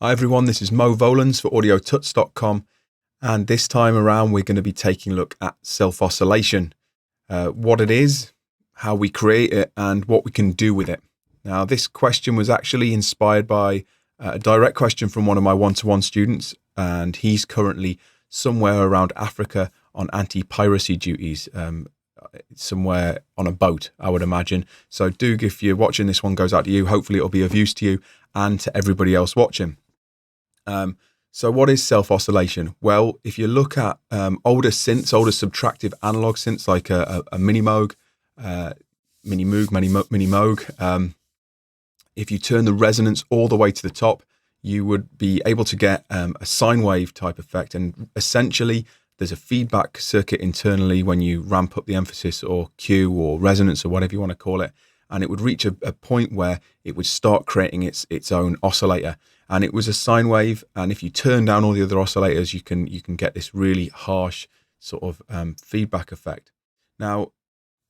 Hi everyone, this is Mo Volans for Audiotuts.com, and this time around we're going to be taking a look at self-oscillation, what it is, how we create it, and what we can do with it. Now, this question was actually inspired by a direct question from one of my one-to-one students, and he's currently somewhere around Africa on anti-piracy duties, somewhere on a boat, I would imagine. So Doug, if you're watching, this one goes out to you. Hopefully it'll be of use to you and to everybody else watching. So what is self-oscillation? Well, if you look at older synths, older subtractive analog synths like a mini Moog, mini Moog, if you turn the resonance all the way to the top, you would be able to get a sine wave type effect. And essentially, there's a feedback circuit internally when you ramp up the emphasis or Q or resonance or whatever you want to call it. And it would reach a point where it would start creating its own oscillator. And it was a sine wave. And if you turn down all the other oscillators, you can get this really harsh sort of feedback effect. Now,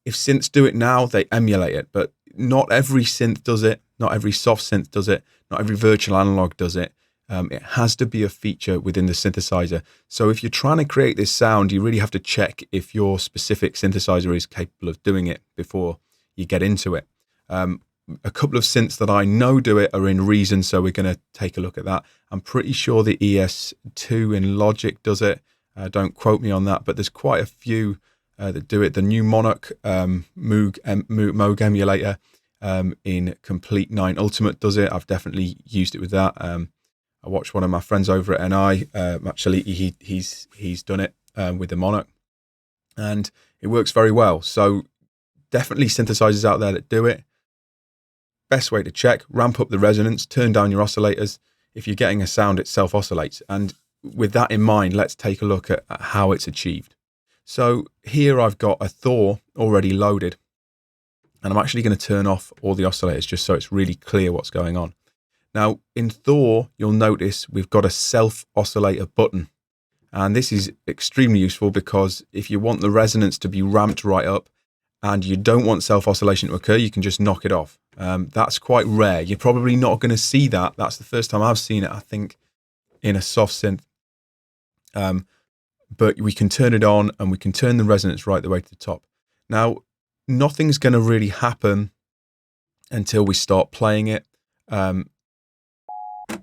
if synths do it now, they emulate it. But not every synth does it. Not every soft synth does it. Not every virtual analog does it. It has to be a feature within the synthesizer. So if you're trying to create this sound, you really have to check if your specific synthesizer is capable of doing it before you get into it. A couple of synths that I know do it are in Reason, so we're going to take a look at that. I'm pretty sure the ES2 in Logic does it. Don't quote me on that, but there's quite a few that do it. The new Monarch Moog emulator in Complete 9 Ultimate does it. I've definitely used it with that. I watched one of my friends over at NI, actually, he's done it with the Monarch, and it works very well. So definitely synthesizers out there that do it. Best way to check, ramp up the resonance, turn down your oscillators. If you're getting a sound, it self-oscillates. And with that in mind, let's take a look at how it's achieved. So here I've got a Thor already loaded, and I'm actually going to turn off all the oscillators just so it's really clear what's going on. Now, in Thor, you'll notice we've got a self-oscillator button. And this is extremely useful because if you want the resonance to be ramped right up and you don't want self-oscillation to occur, you can just knock it off. That's quite rare. You're probably not going to see that. That's the first time I've seen it, I think, in a soft synth. But we can turn it on and we can turn the resonance right the way to the top. Now, nothing's going to really happen until we start playing it.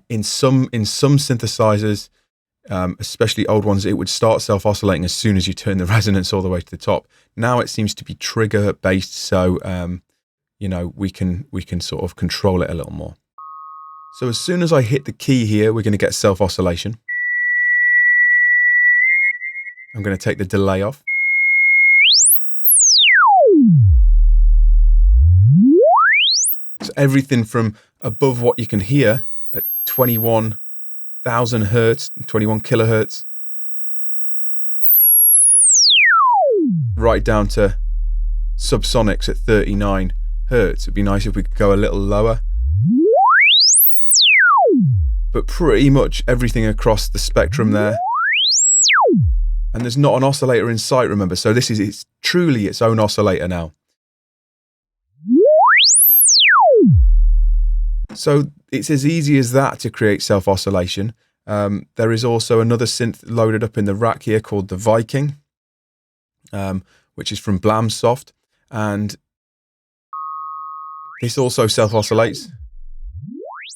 In some synthesizers, especially old ones, it would start self-oscillating as soon as you turn the resonance all the way to the top. Now it seems to be trigger based, so we can sort of control it a little more. So as soon as I hit the key here, we're going to get self-oscillation. I'm going to take the delay off. So everything from above what you can hear at 21,000 hertz, 21 kilohertz, right down to subsonics at 39 hertz. It'd be nice if we could go a little lower. But pretty much everything across the spectrum there. And there's not an oscillator in sight, remember, so it's truly its own oscillator now. So it's as easy as that to create self-oscillation. There is also another synth loaded up in the rack here called the Viking, which is from Blamsoft, and this also self-oscillates.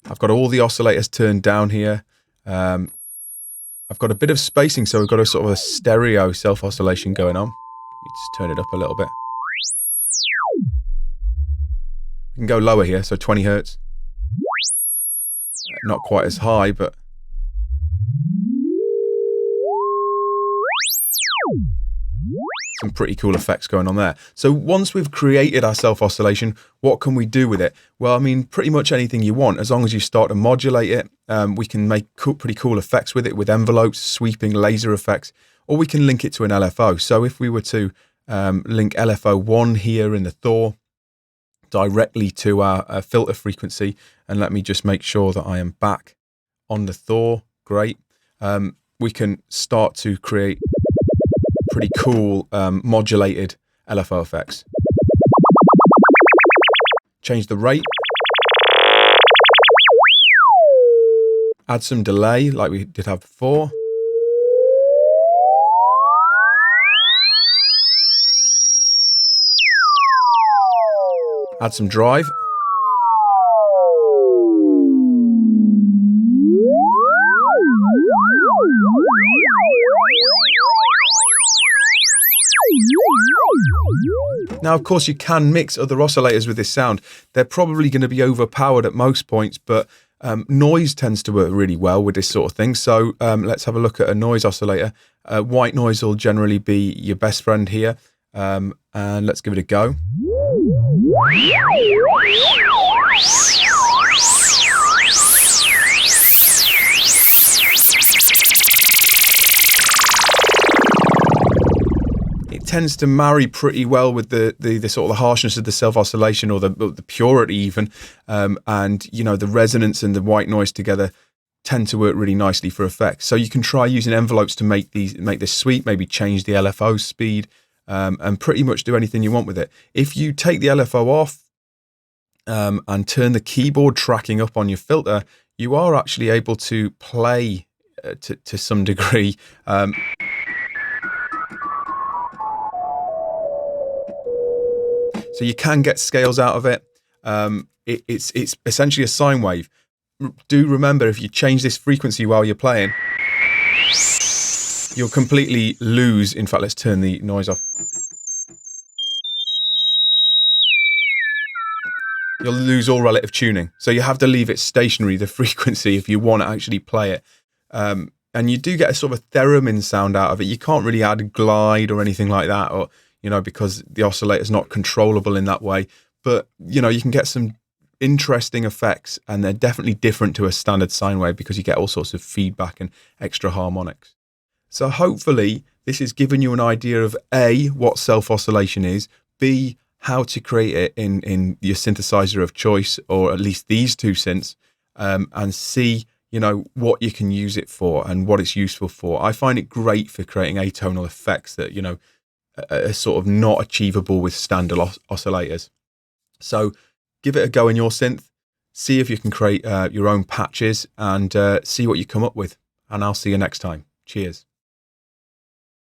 I've got all the oscillators turned down here. I've got a bit of spacing, so we've got a sort of a stereo self-oscillation going on. Let me just turn it up a little bit. We can go lower here, so 20 hertz. Not quite as high, but some pretty cool effects going on there. So once we've created our self-oscillation, what can we do with it? Well, I mean, pretty much anything you want. As long as you start to modulate it, we can make pretty cool effects with it, with envelopes, sweeping, laser effects, or we can link it to an LFO. So if we were to link LFO1 here in the Thor directly to our filter frequency, and let me just make sure that I am back on the Thor. Great. We can start to create pretty cool modulated LFO effects. Change the rate. Add some delay like we did have before. Add some drive. Now, of course, you can mix other oscillators with this sound. They're probably going to be overpowered at most points, but noise tends to work really well with this sort of thing. So let's have a look at a noise oscillator. White noise will generally be your best friend here. And let's give it a go. It tends to marry pretty well with the sort of the harshness of the self-oscillation, or the purity even, and you know, the resonance and the white noise together tend to work really nicely for effects. So you can try using envelopes to make this sweep, maybe change the LFO speed, and pretty much do anything you want with it. If you take the LFO off and turn the keyboard tracking up on your filter, you are actually able to play to some degree. So you can get scales out of it. It's essentially a sine wave. Do remember, if you change this frequency while you're playing, you'll completely lose. In fact, let's turn the noise off. You'll lose all relative tuning. So you have to leave it stationary, the frequency, if you want to actually play it. And you do get a sort of a theremin sound out of it. You can't really add glide or anything like that, or you know, because the oscillator's not controllable in that way. But you know, you can get some interesting effects, and they're definitely different to a standard sine wave because you get all sorts of feedback and extra harmonics. So hopefully this has given you an idea of A, what self-oscillation is, B, how to create it in your synthesizer of choice, or at least these two synths, and C, you know, what you can use it for and what it's useful for. I find it great for creating atonal effects that, you know, are sort of not achievable with standard oscillators. So give it a go in your synth, see if you can create your own patches, and see what you come up with. And I'll see you next time. Cheers.